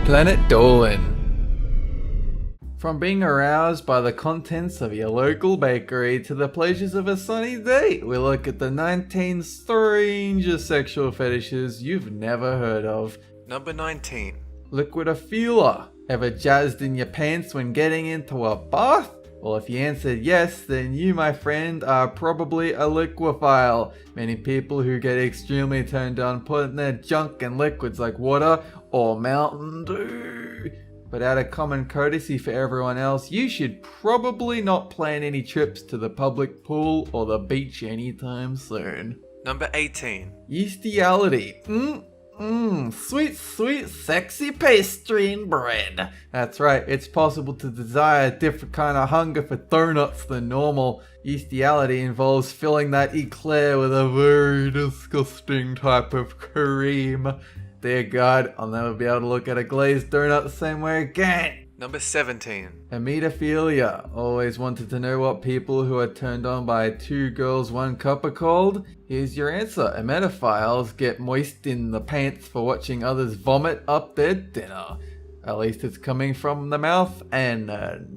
Planet Dolan. From being aroused by the contents of your local bakery to the pleasures of a sunny day, we look at the 19 strangest sexual fetishes you've never heard of. Number 19. Liquidophilia. Ever jazzed in your pants when getting into a bath? Well, if you answered yes, then you, my friend, are probably a liquephile. Many people who get extremely turned on putting their junk in liquids like water or Mountain Dew. But out of common courtesy for everyone else, you should probably not plan any trips to the public pool or the beach anytime soon. Number 18. Yeastiality. Sweet, sweet, sexy pastry and bread. That's right, it's possible to desire a different kind of hunger for donuts than normal. Yeastiality involves filling that eclair with a very disgusting type of cream. Dear God, I'll never be able to look at a glazed donut the same way again. Number 17. Emetophilia. Always wanted to know what people who are turned on by 2 girls 1 cup are called? Here's your answer. Emetophiles get moist in the pants for watching others vomit up their dinner. At least it's coming from the mouth and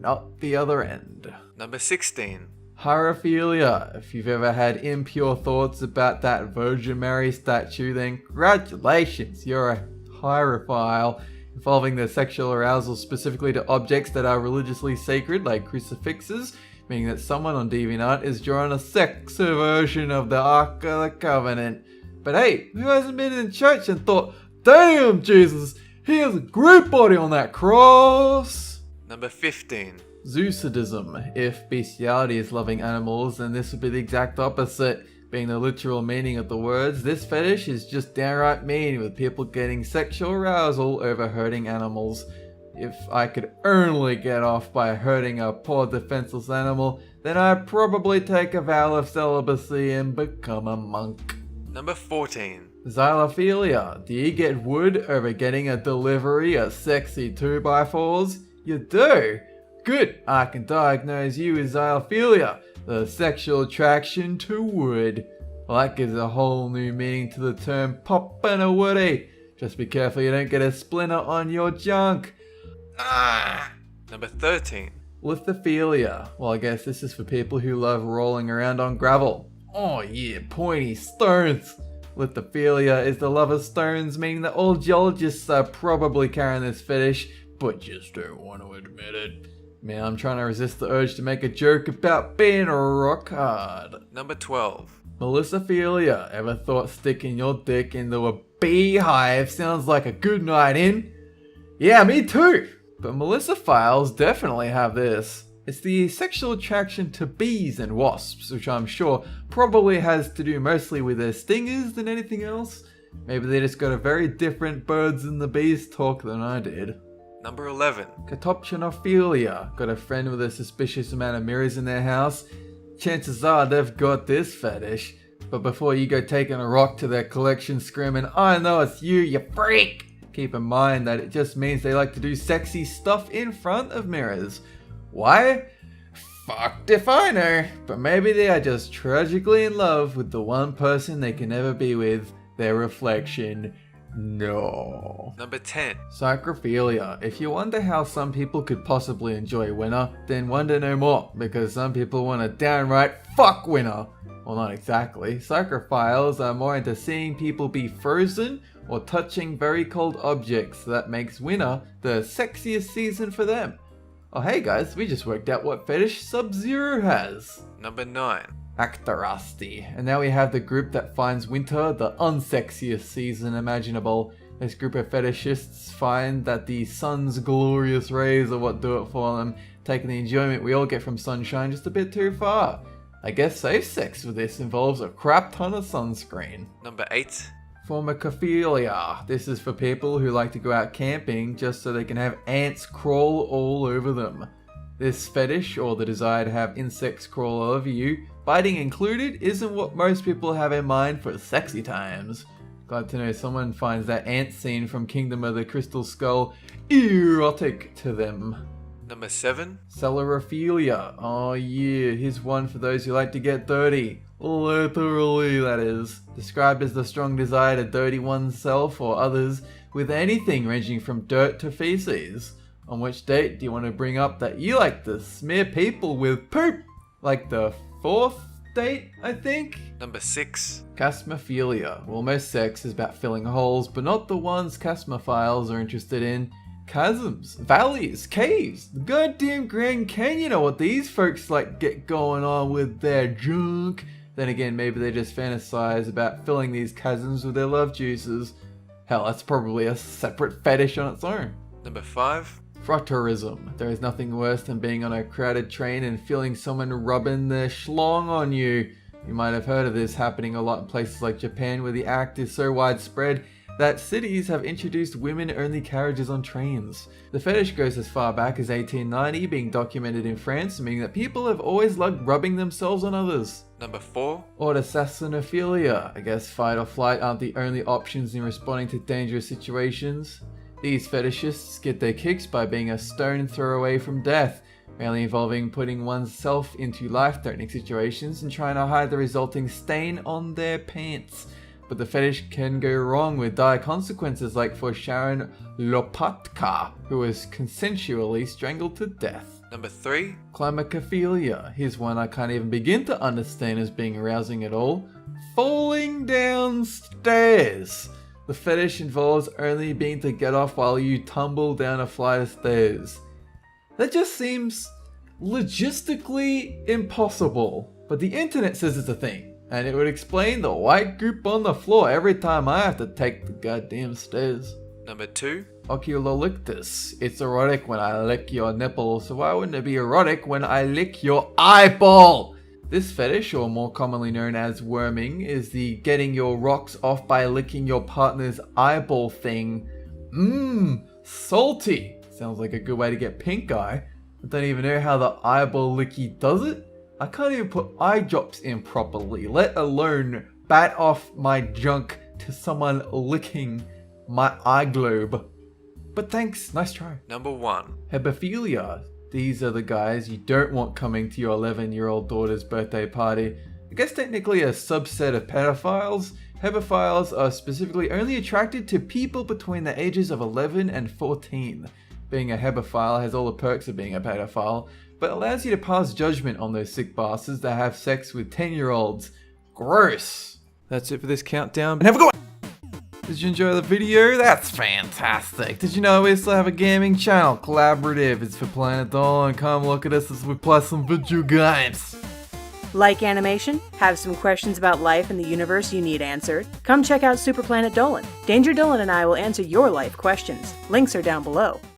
not the other end. Number 16. Hierophilia. If you've ever had impure thoughts about that Virgin Mary statue, then congratulations, you're a hierophile. Involving the sexual arousal specifically to objects that are religiously sacred, like crucifixes, meaning that someone on DeviantArt is drawing a sexy version of the Ark of the Covenant. But hey, who hasn't been in church and thought, damn Jesus, he has a great body on that cross? Number 15. Zoosadism. If bestiality is loving animals, then this would be the exact opposite. Being the literal meaning of the words, this fetish is just downright mean, with people getting sexual arousal over hurting animals. If I could only get off by hurting a poor defenseless animal, then I'd probably take a vow of celibacy and become a monk. Number 14. Xylophilia. Do you get wood over getting a delivery of sexy 2x4s? You do? Good, I can diagnose you with xylophilia, the sexual attraction to wood. Well, that gives a whole new meaning to the term poppin' a woody. Just be careful you don't get a splinter on your junk. Number 13. Lithophilia. Well, I guess this is for people who love rolling around on gravel. Oh yeah, pointy stones. Lithophilia is the love of stones, meaning that all geologists are probably carrying this fetish, but just don't want to admit it. Man, I'm trying to resist the urge to make a joke about being rock hard. Number 12. Melissophilia. Ever thought sticking your dick into a beehive sounds like a good night in? Yeah, me too! But melissophiles definitely have this. It's the sexual attraction to bees and wasps, which I'm sure probably has to do mostly with their stingers than anything else. Maybe they just got a very different birds and the bees talk than I did. Number 11. Catoptionophilia. Got a friend with a suspicious amount of mirrors in their house? Chances are they've got this fetish. But before you go taking a rock to their collection screaming, I know it's you, you freak! Keep in mind that it just means they like to do sexy stuff in front of mirrors. Why? Fucked if I know. But maybe they are just tragically in love with the one person they can never be with, their reflection. No. Number 10. Psychrophilia. If you wonder how some people could possibly enjoy winter, then wonder no more, because some people want to downright fuck winter. Well, not exactly. Psychrophiles are more into seeing people be frozen or touching very cold objects. That makes winter the sexiest season for them. Oh hey guys, we just worked out what fetish Sub-Zero has. Number 9. Actorasti. And now we have the group that finds winter the unsexiest season imaginable. This group of fetishists find that the sun's glorious rays are what do it for them, taking the enjoyment we all get from sunshine just a bit too far. I guess safe sex for this involves a crap ton of sunscreen. Number 8. Formicophilia. This is for people who like to go out camping just so they can have ants crawl all over them. This fetish, or the desire to have insects crawl over you, biting included, isn't what most people have in mind for sexy times. Glad to know someone finds that ant scene from Kingdom of the Crystal Skull erotic to them. Number 7. Cellurophilia. Oh yeah, here's one for those who like to get dirty. Literally, that is. Described as the strong desire to dirty oneself or others with anything ranging from dirt to feces. On which date do you want to bring up that you like to smear people with poop? Like the 4th date, I think? Number 6. Chasmophilia. Well, most sex is about filling holes, but not the ones chasmophiles are interested in. Chasms, valleys, caves, the goddamn Grand Canyon are what these folks like get going on with their junk. Then again, maybe they just fantasize about filling these chasms with their love juices. Hell, that's probably a separate fetish on its own. Number 5. Frotteurism. There is nothing worse than being on a crowded train and feeling someone rubbing their schlong on you. You might have heard of this happening a lot in places like Japan, where the act is so widespread that cities have introduced women-only carriages on trains. The fetish goes as far back as 1890, being documented in France, meaning that people have always loved rubbing themselves on others. Number 4. Autosassinophilia. I guess fight or flight aren't the only options in responding to dangerous situations. These fetishists get their kicks by being a stone throw away from death, mainly involving putting oneself into life-threatening situations and trying to hide the resulting stain on their pants. But the fetish can go wrong with dire consequences, like for Sharon Lopatka, who was consensually strangled to death. Number 3. Climacophilia. Here's one I can't even begin to understand as being arousing at all. Falling down stairs. The fetish involves only being to get off while you tumble down a flight of stairs. That just seems logistically impossible, but the internet says it's a thing, and it would explain the white goop on the floor every time I have to take the goddamn stairs. Number 2. Oculolictus. It's erotic when I lick your nipple, so why wouldn't it be erotic when I lick your eyeball? This fetish, or more commonly known as worming, is the getting your rocks off by licking your partner's eyeball thing. Salty. Sounds like a good way to get pink eye. I don't even know how the eyeball licky does it. I can't even put eye drops in properly, let alone bat off my junk to someone licking my eye globe. But thanks, nice try. Number 1. Hebephilia. These are the guys you don't want coming to your 11-year-old daughter's birthday party. I guess technically a subset of pedophiles. Hebephiles are specifically only attracted to people between the ages of 11 and 14. Being a hebephile has all the perks of being a pedophile, but allows you to pass judgment on those sick bastards that have sex with 10-year-olds. Gross. That's it for this countdown, and have a good one! Did you enjoy the video? That's fantastic. Did you know we still have a gaming channel, Collaborative? It's for Planet Dolan. Come look at us as we play some video games. Like animation? Have some questions about life and the universe you need answered? Come check out Super Planet Dolan. Danger Dolan and I will answer your life questions. Links are down below.